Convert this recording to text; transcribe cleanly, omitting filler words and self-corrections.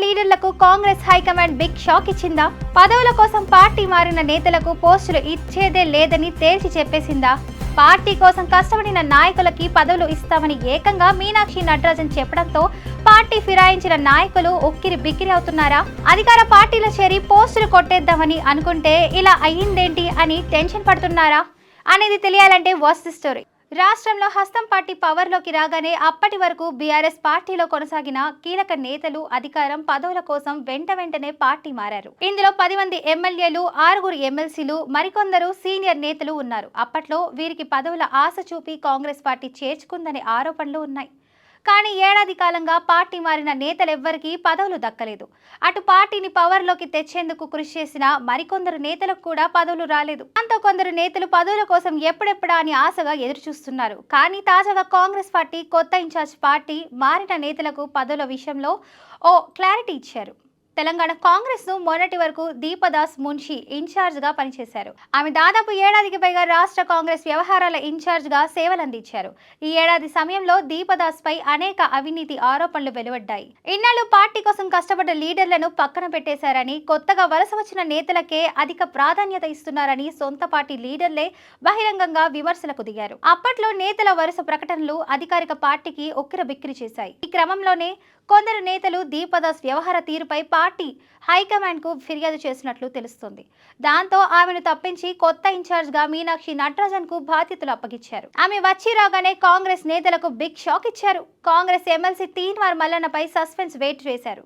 లీడర్లకు Congress high command big shock ఇచ్చిందా? పదవుల కోసం పార్టీ మారిన నేతలకు పోస్టులు ఇచ్చేదే లేదని తేల్చి చెప్పేసిందా? పార్టీ కోసం కష్టపడిన నాయకులకి పదవులు ఇస్తామని ఏకంగా మీనాక్షి నటరాజన్ చెప్పడంతో పార్టీ ఫిరాయించిన నాయకులు ఉక్కిరి బిక్కిరి అవుతున్నారా? అధికార పార్టీలో చేరి పోస్టులు కొట్టేద్దామని అనుకుంటే ఇలా అయ్యిందేంటి అని టెన్షన్ పడుతున్నారా అనేది తెలియాలంటే వాచ్ ది స్టోరీ. రాష్ట్రంలో హస్తం పార్టీ పవర్లోకి రాగానే అప్పటి వరకు బీఆర్ఎస్ పార్టీలో కొనసాగిన కీలక నేతలు అధికారం పదవుల కోసం వెంటనే పార్టీ మారారు. ఇందులో 10 మంది ఎమ్మెల్యేలు, 6 ఎమ్మెల్సీలు, మరికొందరు సీనియర్ నేతలు ఉన్నారు. అప్పట్లో వీరికి పదవుల ఆశ చూపి కాంగ్రెస్ పార్టీ చేర్చుకుందనే ఆరోపణలు ఉన్నాయి. కానీ ఏడాది కాలంగా పార్టీ మారిన నేతలెవ్వరికీ పదవులు దక్కలేదు. అటు పార్టీని పవర్లోకి తెచ్చేందుకు కృషి చేసిన మరికొందరు నేతలకు కూడా పదవులు రాలేదు. దాంతో కొందరు నేతలు పదవుల కోసం ఎప్పుడెప్పుడా అని ఆశగా ఎదురు చూస్తున్నారు. కానీ తాజాగా కాంగ్రెస్ పార్టీ కొత్త ఇన్ఛార్జ్ పార్టీ మారిన నేతలకు పదవుల విషయంలో ఓ క్లారిటీ ఇచ్చారు. తెలంగాణ కాంగ్రెస్ ను మొన్నటి వరకు దీపదాస్ మున్షి ఇన్ఛార్జ్ గా పనిచేశారు. ఆమె దాదాపు ఏడాదికి పైగా రాష్ట్ర కాంగ్రెస్ వ్యవహారాల ఇన్ఛార్జ్ గా సేవలందించారు. ఈ ఏడాది సమయంలో దీపదాస్ పై అనేక అవినీతి ఆరోపణలు వెలువడ్డాయి. ఇన్నాళ్ళు పార్టీ కోసం కష్టపడ్డ లీడర్లను పక్కన పెట్టేశారని, కొత్తగా వలస వచ్చిన నేతలకే అధిక ప్రాధాన్యత ఇస్తున్నారని సొంత పార్టీ లీడర్లే బహిరంగంగా విమర్శలకు దిగారు. అప్పట్లో నేతల వరుస ప్రకటనలు అధికారిక పార్టీకి ఉక్కిరబిక్కిరి చేశాయి. ఈ క్రమంలోనే కొందరు నేతలు దీపదాస్ వ్యవహార తీరుపై పార్టీ హైకమాండ్ కు ఫిర్యాదు చేసినట్లు తెలుస్తోంది. దాంతో ఆమెను తప్పించి కొత్త ఇన్ఛార్జ్ గా మీనాక్షి నటరాజన్ కు బాధ్యతలు అప్పగించారు. ఆమె వచ్చి రాగానే కాంగ్రెస్ నేతలకు బిగ్ షాక్ ఇచ్చారు. కాంగ్రెస్ ఎమ్మెల్సీ తీన్మార్ మల్లన్నపై సస్పెన్స్ వేటు చేశారు.